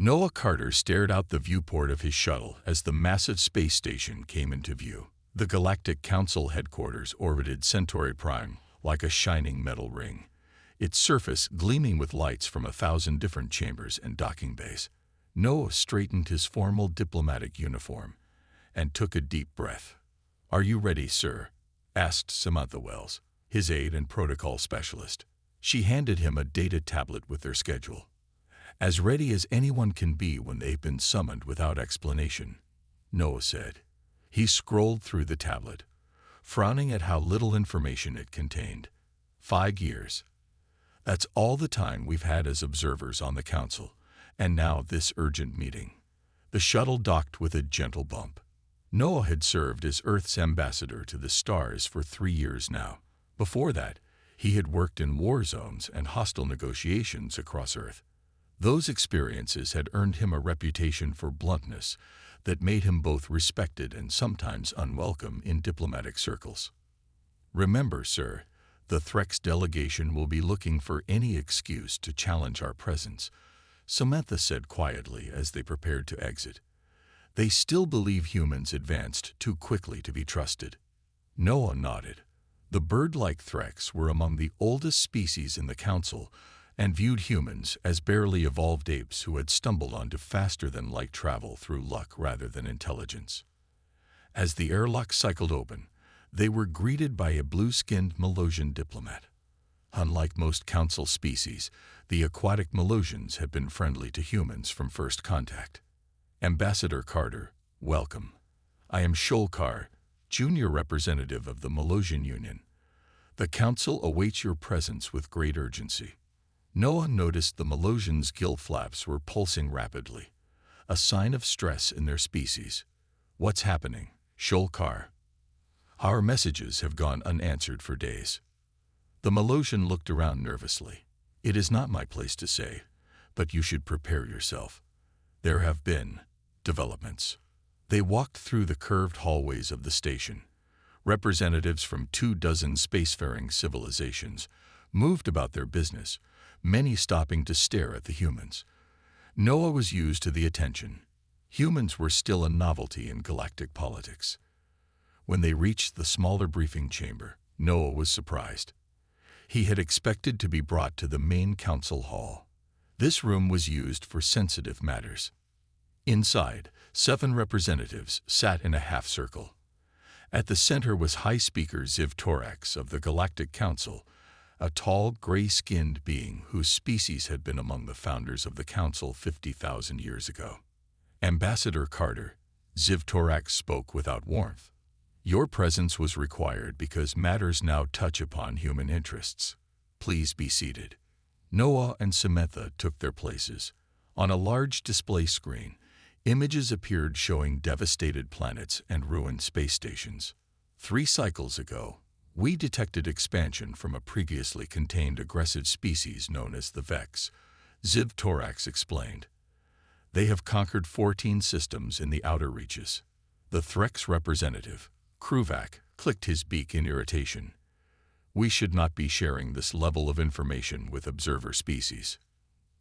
Noah Carter stared out the viewport of his shuttle as the massive space station came into view. The Galactic Council headquarters orbited Centauri Prime like a shining metal ring, its surface gleaming with lights from 1,000 different chambers and docking bays. Noah straightened his formal diplomatic uniform and took a deep breath. "Are you ready, sir?" asked Samantha Wells, his aide and protocol specialist. She handed him a data tablet with their schedule. "As ready as anyone can be when they've been summoned without explanation," Noah said. He scrolled through the tablet, frowning at how little information it contained. 5 years. That's all the time we've had as observers on the council, and now this urgent meeting. The shuttle docked with a gentle bump. Noah had served as Earth's ambassador to the stars for 3 years now. Before that, he had worked in war zones and hostile negotiations across Earth. Those experiences had earned him a reputation for bluntness that made him both respected and sometimes unwelcome in diplomatic circles. "Remember, sir, the Threx delegation will be looking for any excuse to challenge our presence," Samantha said quietly as they prepared to exit. "They still believe humans advanced too quickly to be trusted." Noah nodded. The bird-like Threx were among the oldest species in the council and viewed humans as barely evolved apes who had stumbled onto faster-than-light travel through luck rather than intelligence. As the airlock cycled open, they were greeted by a blue-skinned Melosian diplomat. Unlike most council species, the aquatic Melosians had been friendly to humans from first contact. "Ambassador Carter, welcome. I am Sholkar, junior representative of the Melosian Union. The council awaits your presence with great urgency." Noah noticed the Melosians' gill flaps were pulsing rapidly, a sign of stress in their species. "What's happening, Sholkar?" "Our messages have gone unanswered for days." The Melosian looked around nervously. "It is not my place to say, but you should prepare yourself. There have been developments." They walked through the curved hallways of the station. Representatives from 24 spacefaring civilizations moved about their business, many stopping to stare at the humans. Noah was used to the attention. Humans were still a novelty in galactic politics. When they reached the smaller briefing chamber, Noah was surprised. He had expected to be brought to the main council hall. This room was used for sensitive matters. Inside, 7 representatives sat in a half-circle. At the center was High Speaker Ziv Torax of the Galactic Council, a tall, gray-skinned being whose species had been among the founders of the Council 50,000 years ago. "Ambassador Carter," Ziv Torax spoke without warmth. "Your presence was required because matters now touch upon human interests. Please be seated." Noah and Samantha took their places. On a large display screen, images appeared showing devastated planets and ruined space stations. 3 cycles ago, we detected expansion from a previously contained aggressive species known as the Vex, Ziv Torax explained. "They have conquered 14 systems in the outer reaches." The Threx representative, Kruvak, clicked his beak in irritation. "We should not be sharing this level of information with observer species."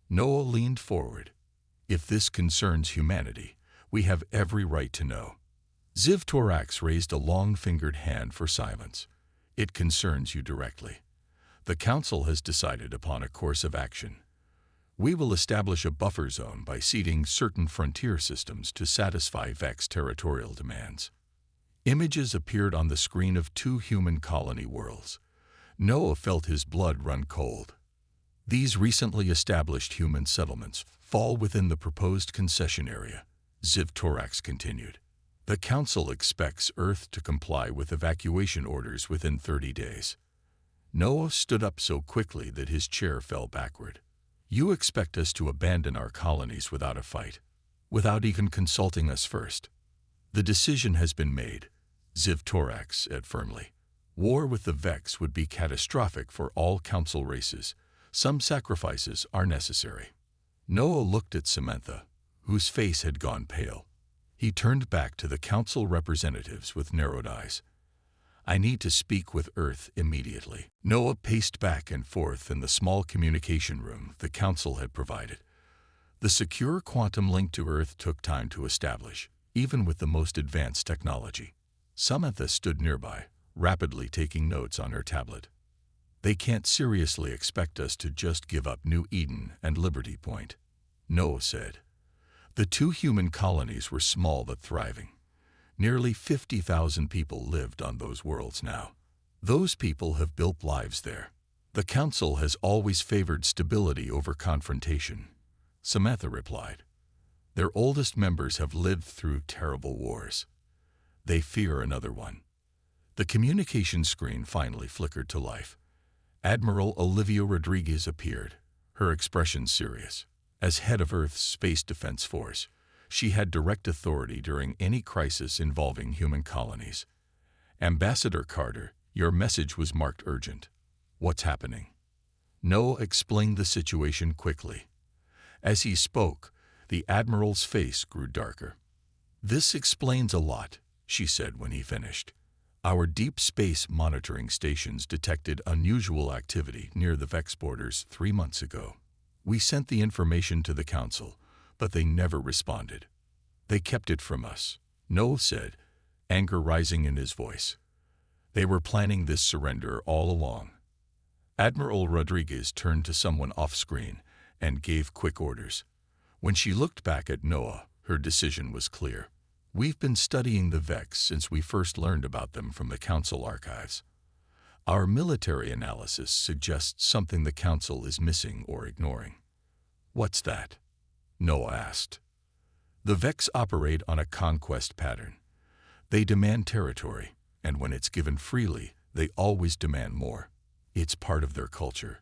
Noah leaned forward. "If this concerns humanity, we have every right to know." Ziv Torax raised a long-fingered hand for silence. "It concerns you directly. The Council has decided upon a course of action. We will establish a buffer zone by seeding certain frontier systems to satisfy Vex territorial demands." Images appeared on the screen of 2 human colony worlds. Noah felt his blood run cold. "These recently established human settlements fall within the proposed concession area," Ziv Torax continued. "The Council expects Earth to comply with evacuation orders within 30 days. Noah stood up so quickly that his chair fell backward. "You expect us to abandon our colonies without a fight, without even consulting us first?" "The decision has been made," Ziv Torax said firmly. "War with the Vex would be catastrophic for all Council races. Some sacrifices are necessary." Noah looked at Samantha, whose face had gone pale. He turned back to the Council representatives with narrowed eyes. "I need to speak with Earth immediately." Noah paced back and forth in the small communication room the Council had provided. The secure quantum link to Earth took time to establish, even with the most advanced technology. Samantha stood nearby, rapidly taking notes on her tablet. They can't seriously expect us to just give up New Eden and Liberty Point, Noah said. The two human colonies were small but thriving. Nearly 50,000 people lived on those worlds now. Those people have built lives there. The Council has always favored stability over confrontation, Samantha replied. Their oldest members have lived through terrible wars. They fear another one. The communication screen finally flickered to life. Admiral Olivia Rodriguez appeared, her expression serious. As head of Earth's Space Defense Force, she had direct authority during any crisis involving human colonies. Ambassador Carter, your message was marked urgent. What's happening? Noah explained the situation quickly. As he spoke, the Admiral's face grew darker. This explains a lot, she said when he finished. Our deep space monitoring stations detected unusual activity near the Vex borders 3 months ago. We sent the information to the Council, but they never responded. They kept it from us, Noah said, anger rising in his voice. They were planning this surrender all along. Admiral Rodriguez turned to someone off-screen and gave quick orders. When she looked back at Noah, her decision was clear. We've been studying the Vex since we first learned about them from the Council archives. Our military analysis suggests something the Council is missing or ignoring. What's that? Noah asked. The Vex operate on a conquest pattern. They demand territory, and when it's given freely, they always demand more. It's part of their culture.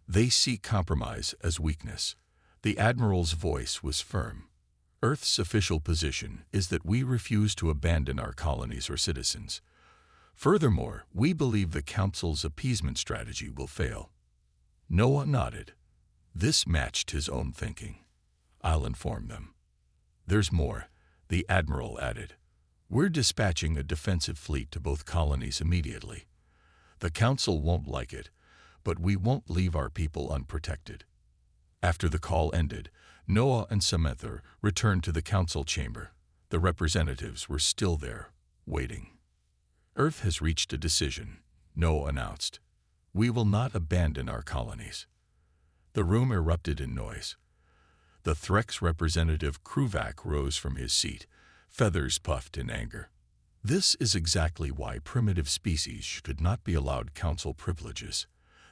They see compromise as weakness. The Admiral's voice was firm. Earth's official position is that we refuse to abandon our colonies or citizens. Furthermore, we believe the Council's appeasement strategy will fail. Noah nodded. This matched his own thinking. I'll inform them. There's more, the Admiral added. We're dispatching a defensive fleet to both colonies immediately. The Council won't like it, but we won't leave our people unprotected. After the call ended, Noah and Samantha returned to the Council chamber. The representatives were still there, waiting. Earth has reached a decision, Noah announced. We will not abandon our colonies. The room erupted in noise. The Threx representative Kruvak rose from his seat, feathers puffed in anger. This is exactly why primitive species should not be allowed Council privileges.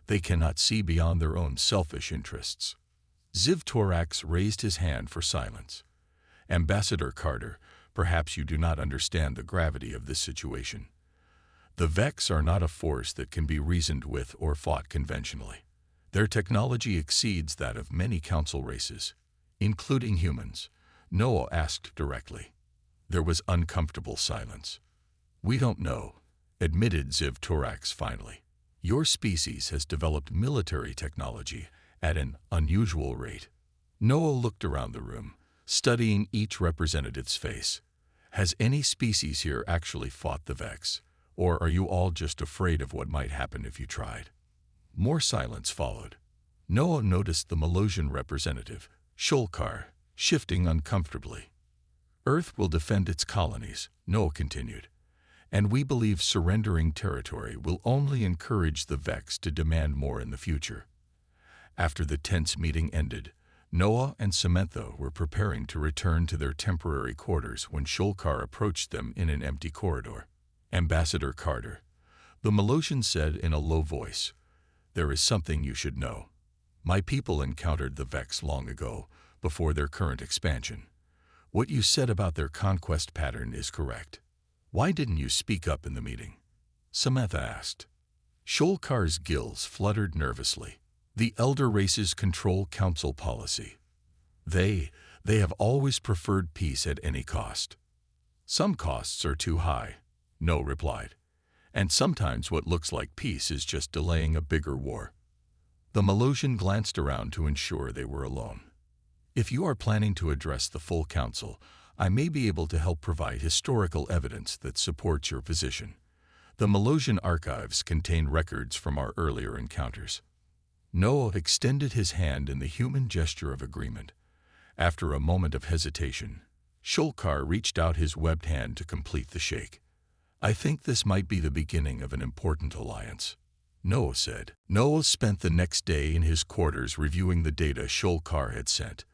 They cannot see beyond their own selfish interests. Ziv Torax raised his hand for silence. Ambassador Carter, perhaps you do not understand the gravity of this situation. The Vex are not a force that can be reasoned with or fought conventionally. Their technology exceeds that of many Council races, including humans. Noah asked directly. There was uncomfortable silence. We don't know, admitted Ziv Torax finally. Your species has developed military technology at an unusual rate. Noah looked around the room, studying each representative's face. Has any species here actually fought the Vex, or are you all just afraid of what might happen if you tried? More silence followed. Noah noticed the Melosian representative, Sholkar, shifting uncomfortably. Earth will defend its colonies, Noah continued, and we believe surrendering territory will only encourage the Vex to demand more in the future. After the tense meeting ended, Noah and Samantha were preparing to return to their temporary quarters when Sholkar approached them in an empty corridor. Ambassador Carter, the Melosian said in a low voice, there is something you should know. My people encountered the Vex long ago, before their current expansion. What you said about their conquest pattern is correct. Why didn't you speak up in the meeting? Samantha asked. Sholkar's gills fluttered nervously. The elder races control Council policy. They have always preferred peace at any cost. Some costs are too high, Noah replied. And sometimes what looks like peace is just delaying a bigger war. The Melosian glanced around to ensure they were alone. If you are planning to address the full Council, I may be able to help provide historical evidence that supports your position. The Melosian archives contain records from our earlier encounters. Noah extended his hand in the human gesture of agreement. After a moment of hesitation, Shulkar reached out his webbed hand to complete the shake. "I think this might be the beginning of an important alliance," Noah said. Noah spent the next day in his quarters reviewing the data Shulkar had sent.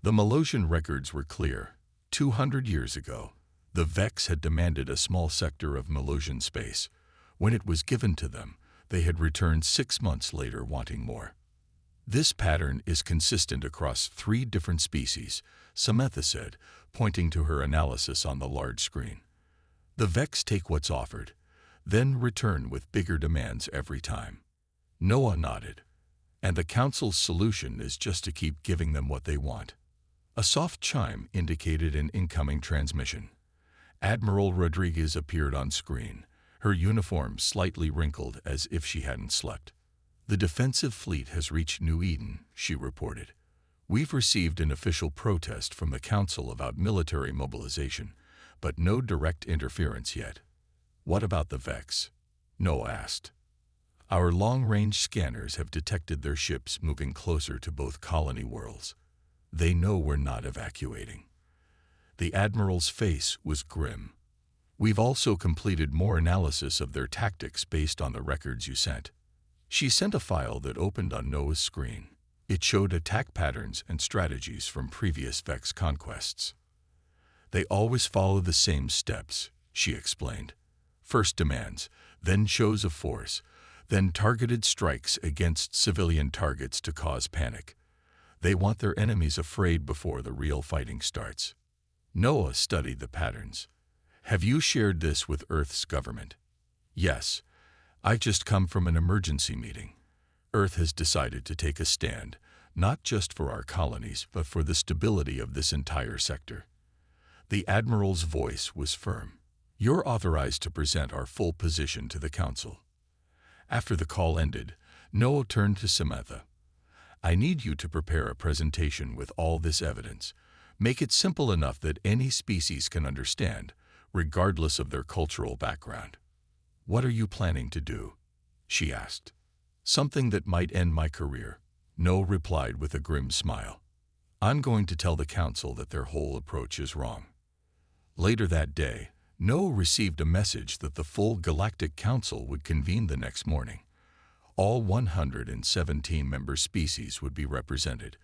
The Melosian records were clear. 200 years ago, the Vex had demanded a small sector of Melosian space. When it was given to them, they had returned 6 months later wanting more. "This pattern is consistent across 3 different species," Samantha said, pointing to her analysis on the large screen. "The Vex take what's offered, then return with bigger demands every time." Noah nodded. "And the Council's solution is just to keep giving them what they want." A soft chime indicated an incoming transmission. Admiral Rodriguez appeared on screen, her uniform slightly wrinkled as if she hadn't slept. "The defensive fleet has reached New Eden," she reported. "We've received an official protest from the Council about military mobilization, but no direct interference yet." "What about the Vex?" Noah asked. "Our long-range scanners have detected their ships moving closer to both colony worlds. They know we're not evacuating." The Admiral's face was grim. "We've also completed more analysis of their tactics based on the records you sent." She sent a file that opened on Noah's screen. It showed attack patterns and strategies from previous Vex conquests. "They always follow the same steps," she explained. "First demands, then shows of force, then targeted strikes against civilian targets to cause panic. They want their enemies afraid before the real fighting starts." Noah studied the patterns. "Have you shared this with Earth's government?" "Yes. I've just come from an emergency meeting. Earth has decided to take a stand, not just for our colonies, but for the stability of this entire sector." The Admiral's voice was firm. "You're authorized to present our full position to the Council." After the call ended, Noah turned to Samantha. "I need you to prepare a presentation with all this evidence. Make it simple enough that any species can understand, regardless of their cultural background." "What are you planning to do?" she asked. "Something that might end my career," Noah replied with a grim smile. "I'm going to tell the Council that their whole approach is wrong." Later that day, Noah received a message that the full Galactic Council would convene the next morning. All 117 member species would be represented,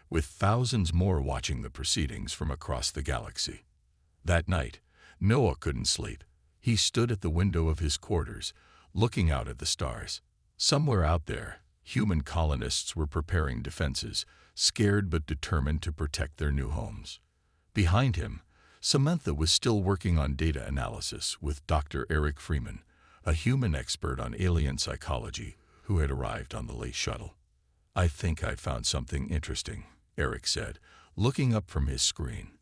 with thousands more watching the proceedings from across the galaxy. That night, Noah couldn't sleep. He stood at the window of his quarters, looking out at the stars. Somewhere out there, human colonists were preparing defenses, scared but determined to protect their new homes. Behind him, Samantha was still working on data analysis with Dr. Eric Freeman, a human expert on alien psychology who had arrived on the late shuttle. "I think I found something interesting," Eric said, looking up from his screen.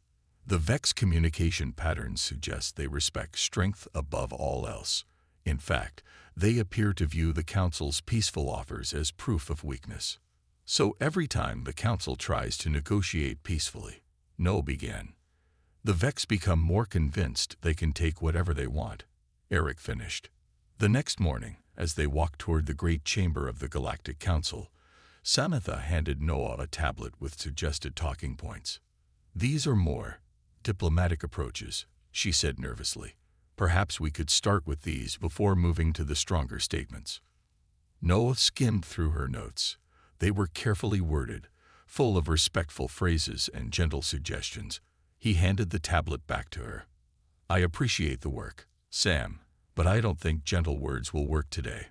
"The Vex communication patterns suggest they respect strength above all else. In fact, they appear to view the Council's peaceful offers as proof of weakness. So every time the Council tries to negotiate peacefully," Noah began, "the Vex become more convinced they can take whatever they want," Eric finished. The next morning, as they walked toward the great chamber of the Galactic Council, Samantha handed Noah a tablet with suggested talking points. "These are more diplomatic approaches," she said nervously. "Perhaps we could start with these before moving to the stronger statements." Noah skimmed through her notes. They were carefully worded, full of respectful phrases and gentle suggestions. He handed the tablet back to her. "I appreciate the work, Sam, but I don't think gentle words will work today."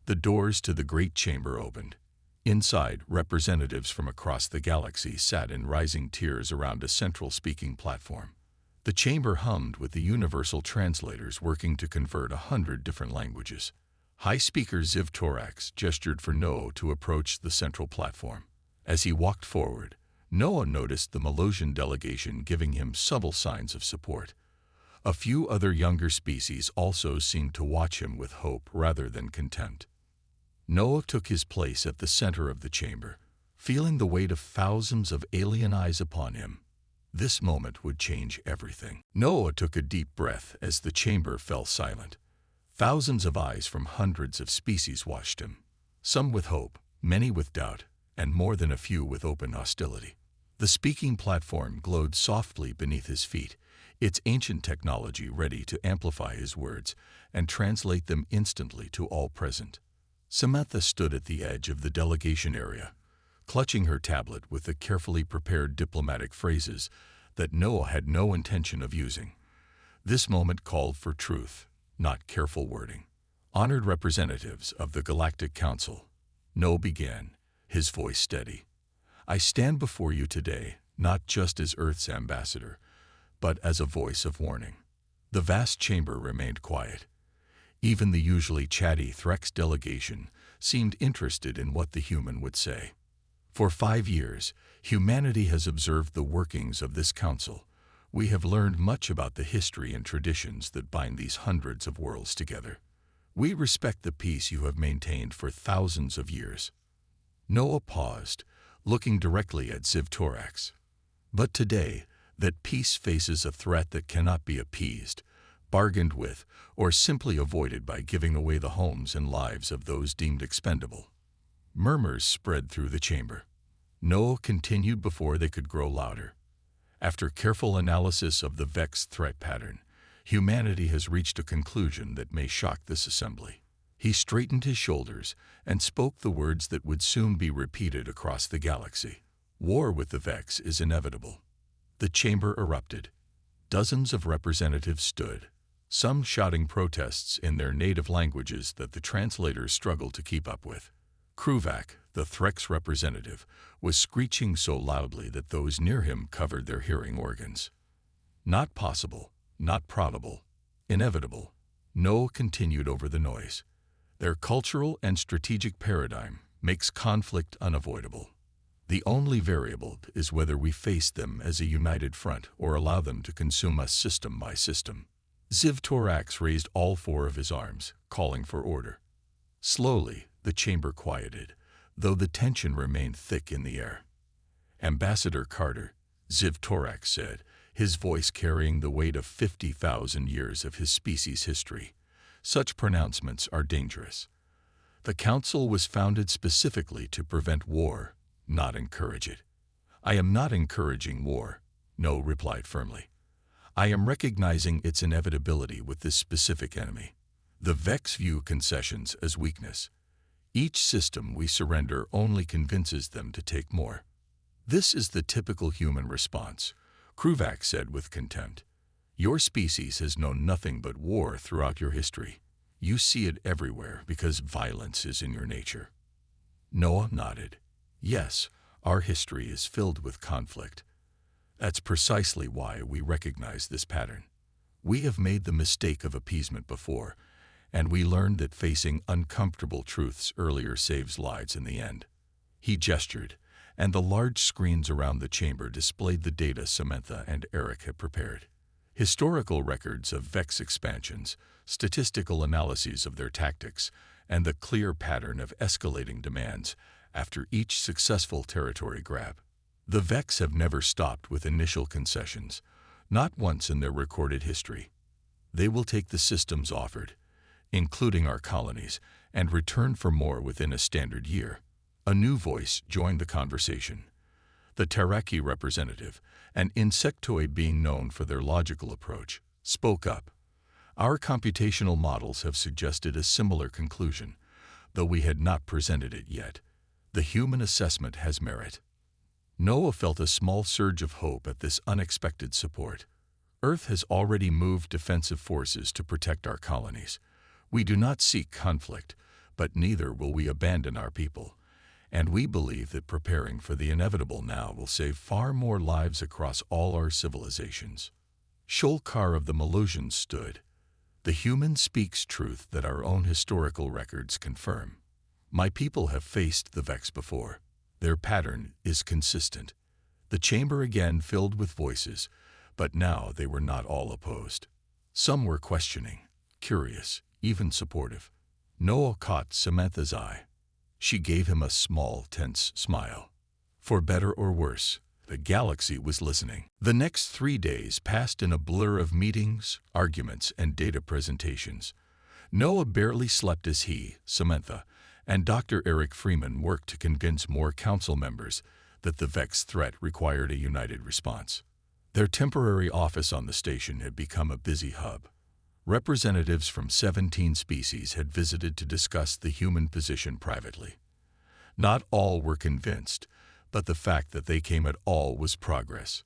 The doors to the great chamber opened. Inside, representatives from across the galaxy sat in rising tiers around a central speaking platform. The chamber hummed with the universal translators working to convert 100 different languages. High Speaker Ziv Torax gestured for Noah to approach the central platform. As he walked forward, Noah noticed the Melosian delegation giving him subtle signs of support. A few other younger species also seemed to watch him with hope rather than contempt. Noah took his place at the center of the chamber, feeling the weight of thousands of alien eyes upon him. This moment would change everything. Noah took a deep breath as the chamber fell silent. Thousands of eyes from hundreds of species watched him, some with hope, many with doubt, and more than a few with open hostility. The speaking platform glowed softly beneath his feet, its ancient technology ready to amplify his words and translate them instantly to all present. Samantha stood at the edge of the delegation area, clutching her tablet with the carefully prepared diplomatic phrases that Noah had no intention of using. This moment called for truth, not careful wording. Honored representatives of the Galactic Council, Noah began, his voice steady. I stand before you today, not just as Earth's ambassador, but as a voice of warning. The vast chamber remained quiet. Even the usually chatty Threx delegation seemed interested in what the human would say. For 5 years, humanity has observed the workings of this council. We have learned much about the history and traditions that bind these hundreds of worlds together. We respect the peace you have maintained for thousands of years. Noah paused, looking directly at Zivtorax. But today, that peace faces a threat that cannot be appeased, bargained with, or simply avoided by giving away the homes and lives of those deemed expendable. Murmurs spread through the chamber. Noah continued before they could grow louder. After careful analysis of the Vex threat pattern, humanity has reached a conclusion that may shock this assembly. He straightened his shoulders and spoke the words that would soon be repeated across the galaxy. War with the Vex is inevitable. The chamber erupted. Dozens of representatives stood, some shouting protests in their native languages that the translators struggled to keep up with. Kruvak, the Threx representative, was screeching so loudly that those near him covered their hearing organs. Not possible, not probable, inevitable. Noah continued over the noise. Their cultural and strategic paradigm makes conflict unavoidable. The only variable is whether we face them as a united front or allow them to consume us system by system. Zivtorax raised all 4 of his arms, calling for order. Slowly, the chamber quieted, though the tension remained thick in the air. Ambassador Carter, Zivtorax said, his voice carrying the weight of 50,000 years of his species' history. Such pronouncements are dangerous. The council was founded specifically to prevent war, not encourage it. I am not encouraging war, Noah replied firmly. I am recognizing its inevitability with this specific enemy. The Vex view concessions as weakness. Each system we surrender only convinces them to take more. This is the typical human response, Kruvak said with contempt. Your species has known nothing but war throughout your history. You see it everywhere because violence is in your nature. Noah nodded. Yes, our history is filled with conflict. That's precisely why we recognize this pattern. We have made the mistake of appeasement before, and we learned that facing uncomfortable truths earlier saves lives in the end. He gestured, and the large screens around the chamber displayed the data Samantha and Eric had prepared. Historical records of Vex expansions, statistical analyses of their tactics, and the clear pattern of escalating demands after each successful territory grab. The Vex have never stopped with initial concessions, not once in their recorded history. They will take the systems offered, including our colonies, and return for more within a standard year. A new voice joined the conversation. The Taraki representative, an insectoid being known for their logical approach, spoke up. Our computational models have suggested a similar conclusion, though we had not presented it yet. The human assessment has merit. Noah felt a small surge of hope at this unexpected support. Earth has already moved defensive forces to protect our colonies. We do not seek conflict, but neither will we abandon our people. And we believe that preparing for the inevitable now will save far more lives across all our civilizations. Sholkar of the Melusians stood. The human speaks truth that our own historical records confirm. My people have faced the Vex before. Their pattern is consistent. The chamber again filled with voices, but now they were not all opposed. Some were questioning, curious, even supportive. Noah caught Samantha's eye. She gave him a small, tense smile. For better or worse, the galaxy was listening. The next 3 days passed in a blur of meetings, arguments, and data presentations. Noah barely slept as he, Samantha, and Dr. Eric Freeman worked to convince more council members that the Vex threat required a united response. Their temporary office on the station had become a busy hub. Representatives from 17 species had visited to discuss the human position privately. Not all were convinced, but the fact that they came at all was progress.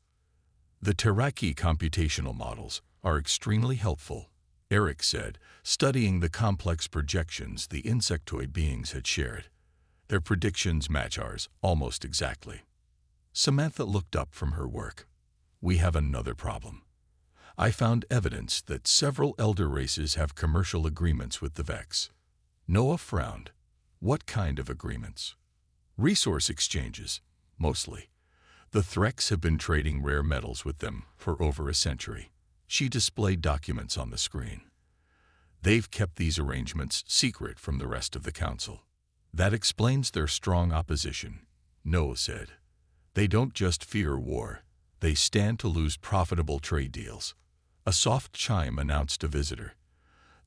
The Terraki computational models are extremely helpful, Eric said, studying the complex projections the insectoid beings had shared. Their predictions match ours almost exactly. Samantha looked up from her work. We have another problem. I found evidence that several elder races have commercial agreements with the Vex. Noah frowned. What kind of agreements? Resource exchanges, mostly. The Threx have been trading rare metals with them for over a century. She displayed documents on the screen. They've kept these arrangements secret from the rest of the council. That explains their strong opposition, Noah said. They don't just fear war. They stand to lose profitable trade deals. A soft chime announced a visitor.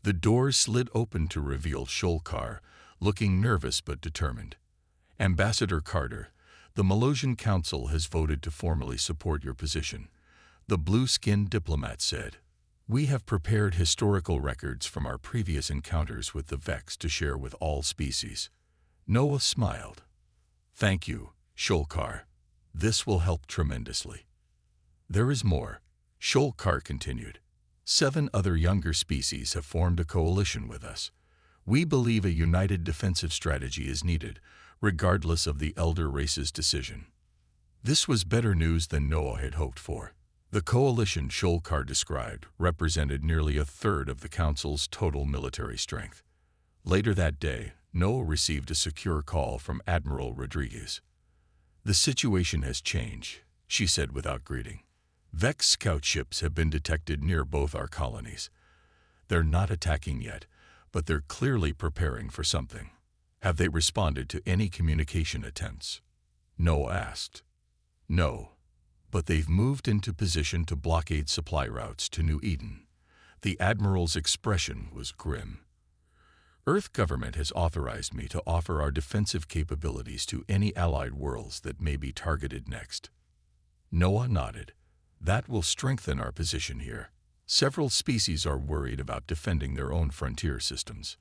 The doors slid open to reveal Sholkar, looking nervous but determined. Ambassador Carter, the Malosian Council has voted to formally support your position, the blue-skinned diplomat said. We have prepared historical records from our previous encounters with the Vex to share with all species. Noah smiled. Thank you, Sholkar. This will help tremendously. There is more, Sholkar continued. 7 other younger species have formed a coalition with us. We believe a united defensive strategy is needed, regardless of the elder race's decision. This was better news than Noah had hoped for. The coalition Sholkar described represented nearly a third of the Council's total military strength. Later that day, Noah received a secure call from Admiral Rodriguez. The situation has changed, she said without greeting. Vex scout ships have been detected near both our colonies. They're not attacking yet, but they're clearly preparing for something. Have they responded to any communication attempts? Noah asked. No, but they've moved into position to blockade supply routes to New Eden. The Admiral's expression was grim. Earth government has authorized me to offer our defensive capabilities to any allied worlds that may be targeted next. Noah nodded. That will strengthen our position here. Several species are worried about defending their own frontier systems.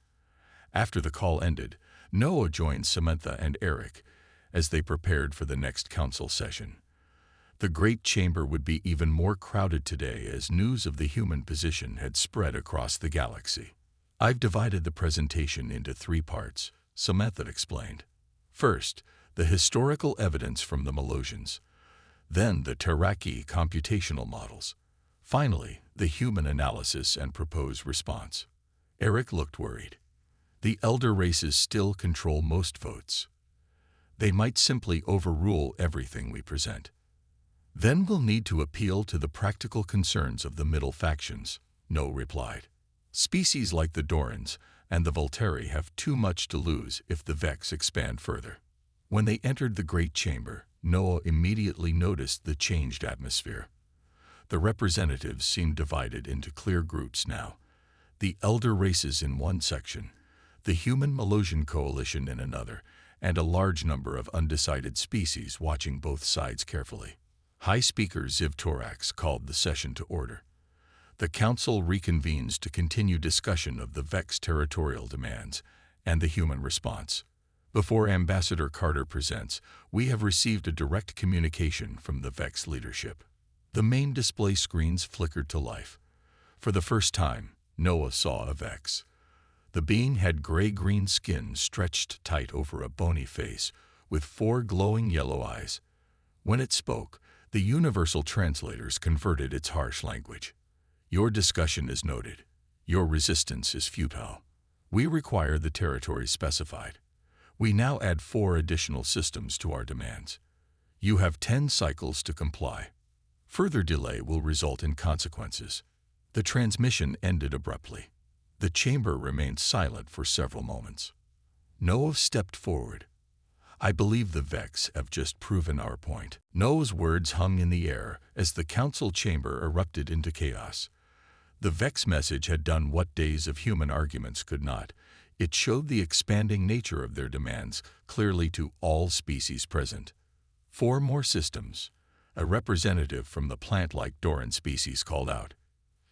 After the call ended, Noah joined Samantha and Eric as they prepared for the next council session. The Great Chamber would be even more crowded today as news of the human position had spread across the galaxy. I've divided the presentation into 3 parts, Samantha explained. First, the historical evidence from the Malosians. Then the Terraki computational models. Finally, the human analysis and proposed response. Eric looked worried. The elder races still control most votes. They might simply overrule everything we present. Then we'll need to appeal to the practical concerns of the middle factions, Noah replied. Species like the Dorans and the Volteri have too much to lose if the Vex expand further. When they entered the Great Chamber, Noah immediately noticed the changed atmosphere. The representatives seemed divided into clear groups now. The elder races in one section, the human Malosian coalition in another, and a large number of undecided species watching both sides carefully. High Speaker Ziv Torax called the session to order. The Council reconvenes to continue discussion of the Vex territorial demands and the human response. Before Ambassador Carter presents, we have received a direct communication from the Vex leadership. The main display screens flickered to life. For the first time, Noah saw a Vex. The being had gray-green skin stretched tight over a bony face, with 4 glowing yellow eyes. When it spoke, the universal translators converted its harsh language. Your discussion is noted. Your resistance is futile. We require the territory specified. We now add 4 additional systems to our demands. You have 10 cycles to comply. Further delay will result in consequences. The transmission ended abruptly. The chamber remained silent for several moments. Noah stepped forward. I believe the Vex have just proven our point. Noah's words hung in the air as the council chamber erupted into chaos. The Vex message had done what days of human arguments could not. It showed the expanding nature of their demands clearly to all species present. 4 more systems, a representative from the plant-like Doran species called out.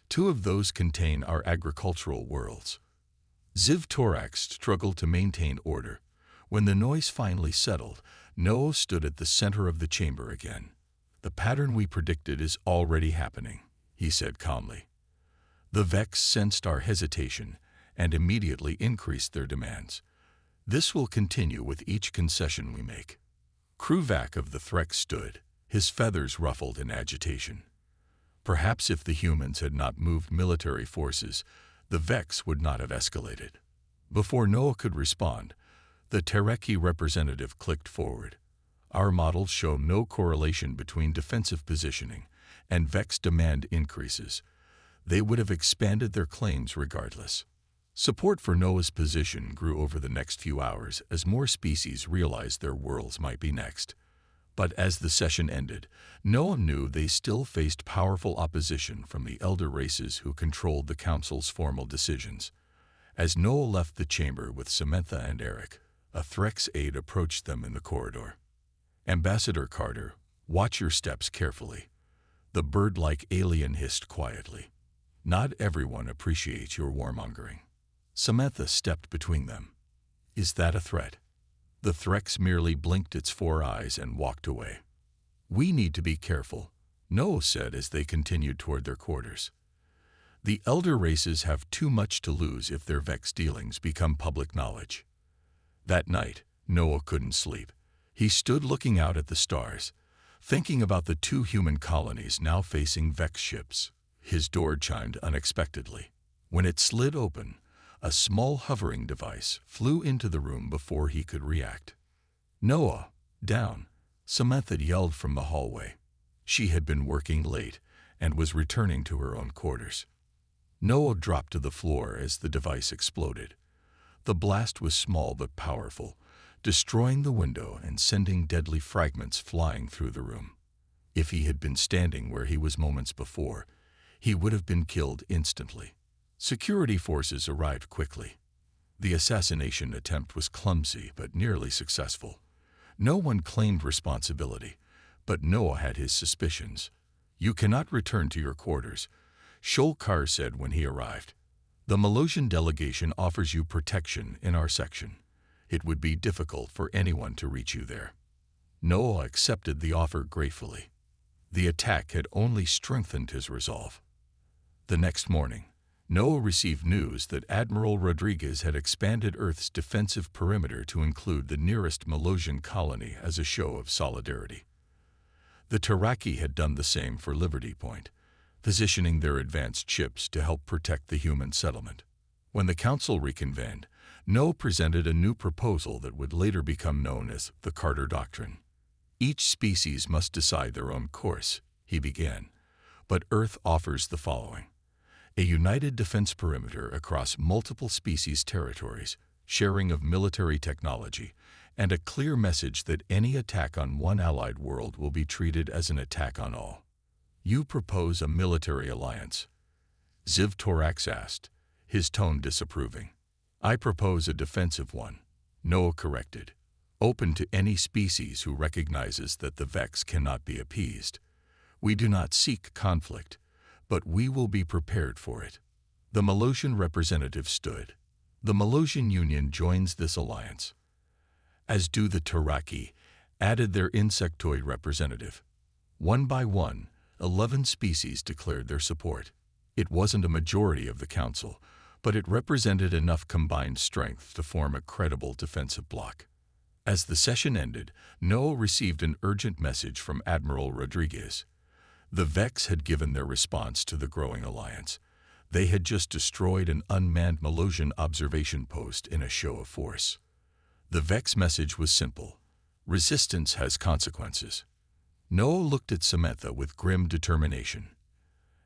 2 of those contain our agricultural worlds. Ziv-Torax struggled to maintain order. When the noise finally settled, Noah stood at the center of the chamber again. "The pattern we predicted is already happening," he said calmly. The Vex sensed our hesitation and immediately increased their demands. "This will continue with each concession we make." Kruvak of the Threx stood, his feathers ruffled in agitation. Perhaps if the humans had not moved military forces, the Vex would not have escalated. Before Noah could respond, the Tereki representative clicked forward. "Our models show no correlation between defensive positioning and Vex demand increases. They would have expanded their claims regardless." Support for Noah's position grew over the next few hours as more species realized their worlds might be next. But as the session ended, Noah knew they still faced powerful opposition from the elder races who controlled the Council's formal decisions. As Noah left the chamber with Samantha and Eric, a Threx aide approached them in the corridor. "Ambassador Carter, watch your steps carefully," the bird-like alien hissed quietly. "Not everyone appreciates your warmongering." Samantha stepped between them. "Is that a threat?" The Threx merely blinked its 4 eyes and walked away. "We need to be careful," Noah said as they continued toward their quarters. "The elder races have too much to lose if their Vex dealings become public knowledge." That night, Noah couldn't sleep. He stood looking out at the stars, thinking about the 2 human colonies now facing Vex ships. His door chimed unexpectedly. When it slid open, a small hovering device flew into the room before he could react. "Noah, down!" Samantha yelled from the hallway. She had been working late and was returning to her own quarters. Noah dropped to the floor as the device exploded. The blast was small but powerful, destroying the window and sending deadly fragments flying through the room. If he had been standing where he was moments before, he would have been killed instantly. Security forces arrived quickly. The assassination attempt was clumsy but nearly successful. No one claimed responsibility, but Noah had his suspicions. "You cannot return to your quarters," Sholkar said when he arrived. "The Malosian delegation offers you protection in our section. It would be difficult for anyone to reach you there." Noah accepted the offer gratefully. The attack had only strengthened his resolve. The next morning, Noah received news that Admiral Rodriguez had expanded Earth's defensive perimeter to include the nearest Malosian colony as a show of solidarity. The Tereki had done the same for Liberty Point, positioning their advanced ships to help protect the human settlement. When the Council reconvened, Noah presented a new proposal that would later become known as the Carter Doctrine. "Each species must decide their own course," he began, "but Earth offers the following: a united defense perimeter across multiple species' territories, sharing of military technology, and a clear message that any attack on one allied world will be treated as an attack on all." "You propose a military alliance?" Ziv-Torax asked, his tone disapproving. "I propose a defensive one," Noah corrected, "open to any species who recognizes that the Vex cannot be appeased. We do not seek conflict, but we will be prepared for it." The Malosian representative stood. "The Malosian Union joins this alliance." As do the Tereki, added their insectoid representative. One by one, 11 species declared their support. It wasn't a majority of the Council, but it represented enough combined strength to form a credible defensive bloc. As the session ended, Noah received an urgent message from Admiral Rodriguez. The Vex had given their response to the growing alliance. They had just destroyed an unmanned Malosian observation post in a show of force. The Vex message was simple: resistance has consequences. Noah looked at Samantha with grim determination.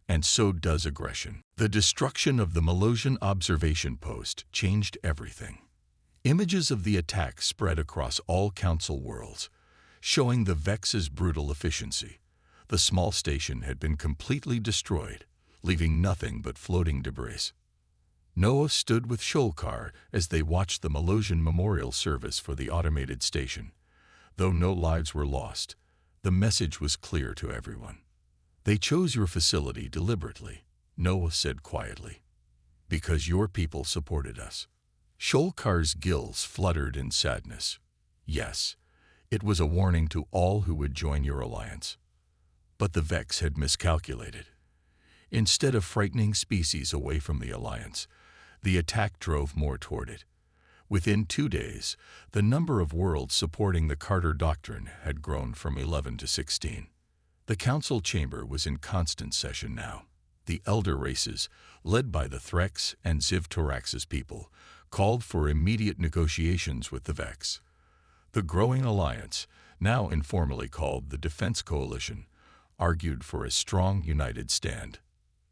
And so does aggression. The destruction of the Malosian observation post changed everything. Images of the attack spread across all Council worlds, showing the Vex's brutal efficiency. The small station had been completely destroyed, leaving nothing but floating debris. Noah stood with Sholkar as they watched the Malosian memorial service for the automated station. Though no lives were lost, The message was clear to everyone. They chose your facility deliberately, Noah said quietly, because your people supported us. Sholkar's gills fluttered in sadness. Yes, it was a warning to all who would join your alliance. But the Vex had miscalculated. Instead of frightening species away from the alliance, the attack drove more toward it. Within 2 days, the number of worlds supporting the Carter Doctrine had grown from 11 to 16. The council chamber was in constant session now. The elder races, led by the Threx and Zivtorax's people, called for immediate negotiations with the Vex. The growing alliance, now informally called the Defense Coalition, argued for a strong, united stand.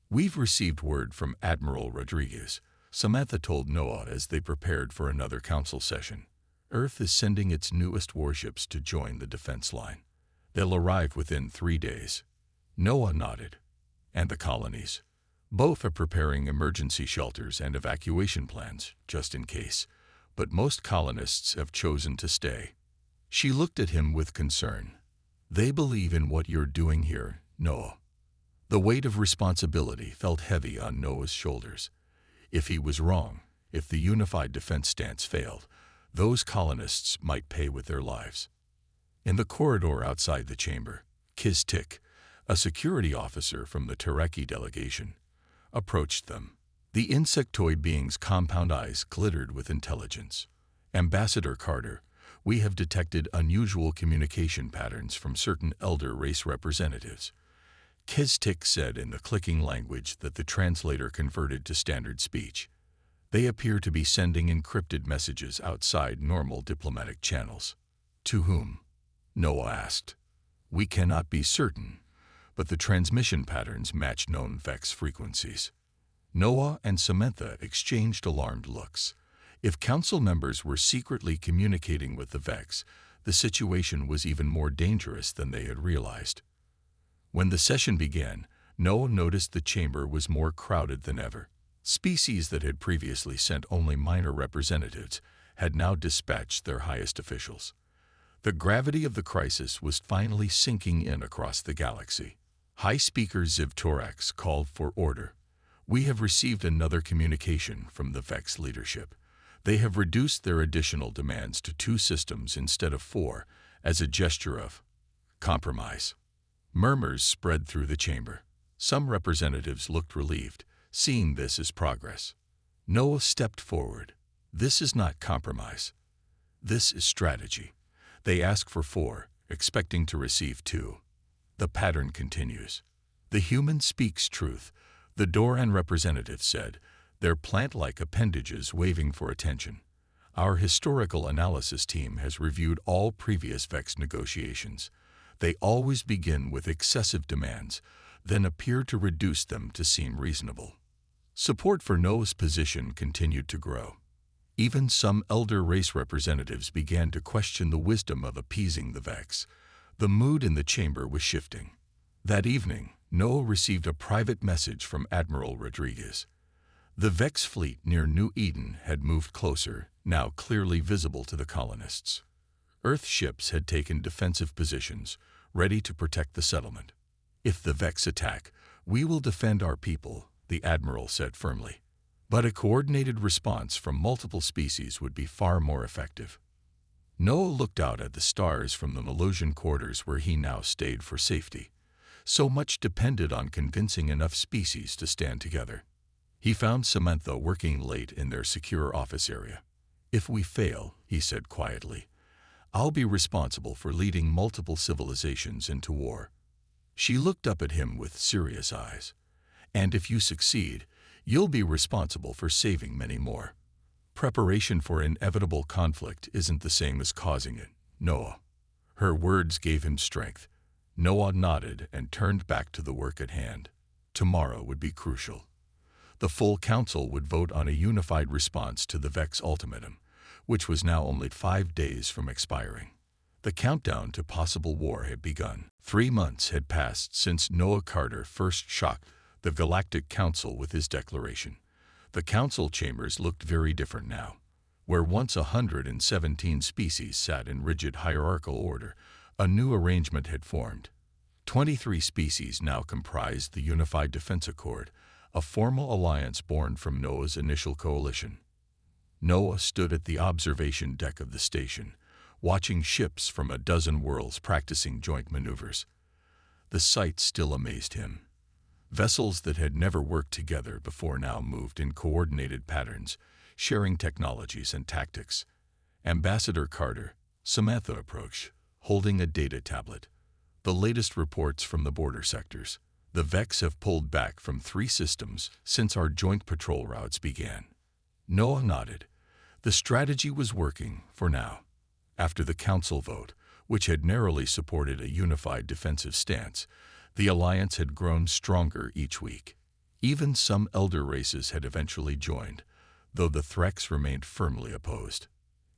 "We've received word from Admiral Rodriguez," Samantha told Noah as they prepared for another council session. "Earth is sending its newest warships to join the defense line. They'll arrive within 3 days." Noah nodded. "And the colonies?" "Both are preparing emergency shelters and evacuation plans, just in case. But most colonists have chosen to stay." She looked at him with concern. "They believe in what you're doing here, Noah." The weight of responsibility felt heavy on Noah's shoulders. If he was wrong, if the unified defense stance failed, those colonists might pay with their lives. In the corridor outside the chamber, Kiztik, a security officer from the Tereki delegation, approached them. The insectoid being's compound eyes glittered with intelligence. "Ambassador Carter, we have detected unusual communication patterns from certain elder race representatives," Kiztik said in the clicking language that the translator converted to standard speech. "They appear to be sending encrypted messages outside normal diplomatic channels." "To whom?" Noah asked. "We cannot be certain, but the transmission patterns match known Vex frequencies." Noah and Samantha exchanged alarmed looks. If council members were secretly communicating with the Vex, the situation was even more dangerous than they had realized. When the session began, Noah noticed the chamber was more crowded than ever. Species that had previously sent only minor representatives had now dispatched their highest officials. The gravity of the crisis was finally sinking in across the galaxy. High Speaker Zivtorax called for order. "We have received another communication from the Vex leadership. They have reduced their additional demands to 2 systems instead of 4 as a gesture of compromise." Murmurs spread through the chamber. Some representatives looked relieved, seeing this as progress. Noah stepped forward. "This is not compromise. This is strategy. They ask for 4, expecting to receive 2. The pattern continues." "The human speaks truth," the Doran representative said, their plant-like appendages waving for attention. "Our historical analysis team has reviewed all previous Vex negotiations. They always begin with excessive demands, then appear to reduce them to seem reasonable." Support for Noah's position continued to grow. Even some elder race representatives began to question the wisdom of appeasing the Vex. The mood in the chamber was shifting. That evening, Noah received a private message from Admiral Rodriguez. The Vex fleet near New Eden had moved closer, now clearly visible to the colonists. Earth ships had taken defensive positions, ready to protect the settlement. "If the Vex attack, we will defend our people," the Admiral said firmly. But a coordinated response from multiple species would be far more effective. Noah looked out at the stars from the Melusian quarters where he now stayed for safety. So much depended on convincing enough species to stand together. He found Samantha working late in their secure office area. "If we fail," he said quietly, "I'll be responsible for leading multiple civilizations into war." She looked up at him with serious eyes. "And if you succeed, you'll be responsible for saving many more." Preparation for inevitable conflict isn't the same as causing it, Noah. Her words gave him strength. Noah nodded and turned back to the work at hand. Tomorrow would be crucial. The full council would vote on a unified response to the Vex ultimatum, which was now only 5 days from expiring. The countdown to possible war had begun. 3 months had passed since Noah Carter first shocked the Galactic Council with his declaration. The council chambers looked very different now. Where once 117 species sat in rigid hierarchical order, A new arrangement had formed. 23 species now comprised the Unified Defense Accord, a formal alliance born from Noah's initial coalition. Noah stood at the observation deck of the station, watching ships from a dozen worlds practicing joint maneuvers. The sight still amazed him. Vessels that had never worked together before now moved in coordinated patterns, sharing technologies and tactics. Ambassador Carter, Samantha approached, holding a data tablet. The latest reports from the border sectors. The Vex have pulled back from 3 systems since our joint patrol routes began. Noah nodded. The strategy was working, for now. After the Council vote, which had narrowly supported a unified defensive stance, the alliance had grown stronger each week. Even some elder races had eventually joined, though the Threx remained firmly opposed.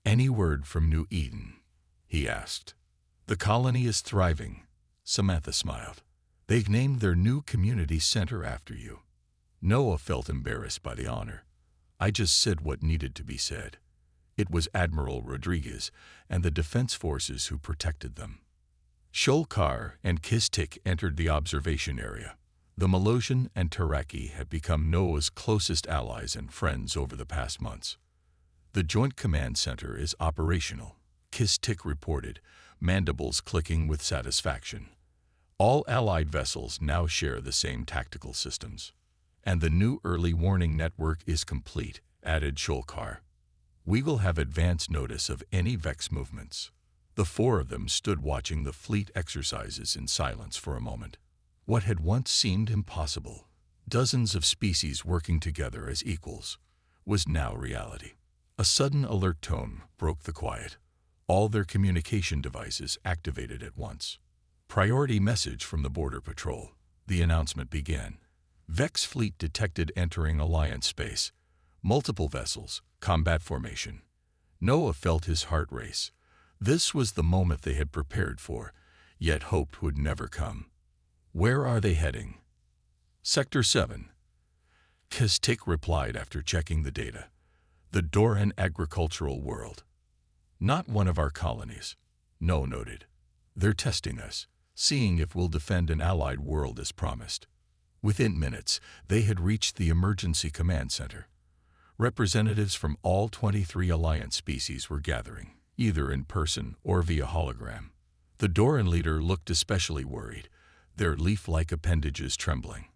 "Any word from New Eden?" he asked. "The colony is thriving," Samantha smiled. "They've named their new community center after you." Noah felt embarrassed by the honor. "I just said what needed to be said." It was Admiral Rodriguez and the defense forces who protected them. Sholkar and Kistik entered the observation area. The Malosian and Taraki had become Noah's closest allies and friends over the past months. "The Joint Command Center is operational," Kistik reported, mandibles clicking with satisfaction. "All Allied vessels now share the same tactical systems. And the new early warning network is complete," added Sholkar. "We will have advance notice of any Vex movements." The 4 of them stood watching the fleet exercises in silence for a moment. What had once seemed impossible, dozens of species working together as equals, was now reality. A sudden alert tone broke the quiet. All their communication devices activated at once. "Priority message from the Border Patrol," the announcement began. "Vex fleet detected entering Alliance space. Multiple vessels, combat formation." Noah felt his heart race. This was the moment they had prepared for, yet hoped would never come. "Where are they heading?" "Sector 7. Kistik replied after checking the data. "The Doran agricultural world." "Not one of our colonies," Noah noted. "They're testing us, seeing if we'll defend an allied world as promised." Within minutes, they had reached the emergency command center. Representatives from all 23 Alliance species were gathering, either in person or via hologram. The Doran leader looked especially worried, their leaf-like appendages trembling.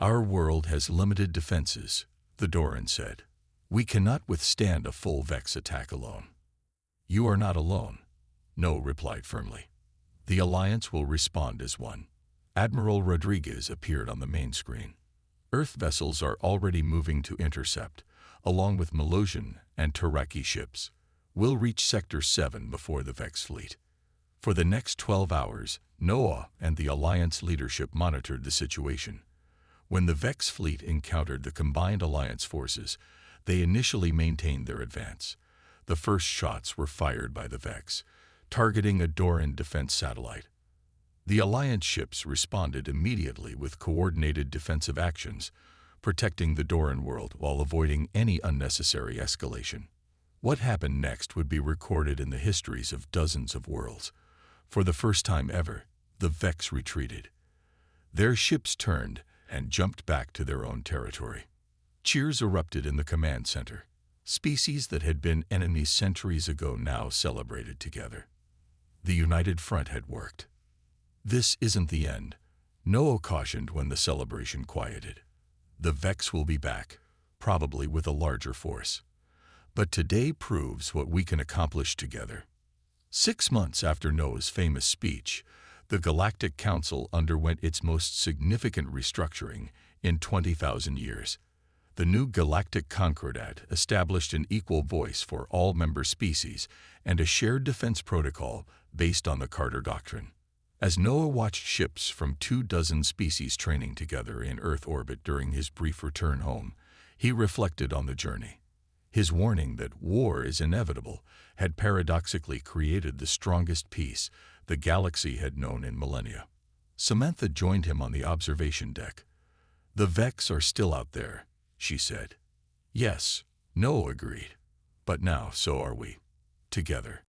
"Our world has limited defenses," the Doran said. "We cannot withstand a full Vex attack alone." "You are not alone," Noah replied firmly. "The Alliance will respond as one." Admiral Rodriguez appeared on the main screen. "Earth vessels are already moving to intercept, along with Malosian and Taraki ships. We'll reach Sector 7 before the Vex fleet." For the next 12 hours, Noah and the Alliance leadership monitored the situation. When the Vex fleet encountered the combined Alliance forces, they initially maintained their advance. The first shots were fired by the Vex, targeting a Doran defense satellite. The Alliance ships responded immediately with coordinated defensive actions, protecting the Doran world while avoiding any unnecessary escalation. What happened next would be recorded in the histories of dozens of worlds. For the first time ever, the Vex retreated. Their ships turned and jumped back to their own territory. Cheers erupted in the command center. Species that had been enemies centuries ago now celebrated together. The united front had worked. "This isn't the end," Noah cautioned when the celebration quieted. "The Vex will be back, probably with a larger force. But today proves what we can accomplish together." 6 months after Noah's famous speech, the Galactic Council underwent its most significant restructuring in 20,000 years. The new Galactic Concordat established an equal voice for all member species and a shared defense protocol based on the Carter Doctrine. As Noah watched ships from 24 species training together in Earth orbit during his brief return home, he reflected on the journey. His warning that war is inevitable had paradoxically created the strongest peace the galaxy had known in millennia. Samantha joined him on the observation deck. "The Vex are still out there," she said. "Yes," Noah agreed. "But now so are we. Together."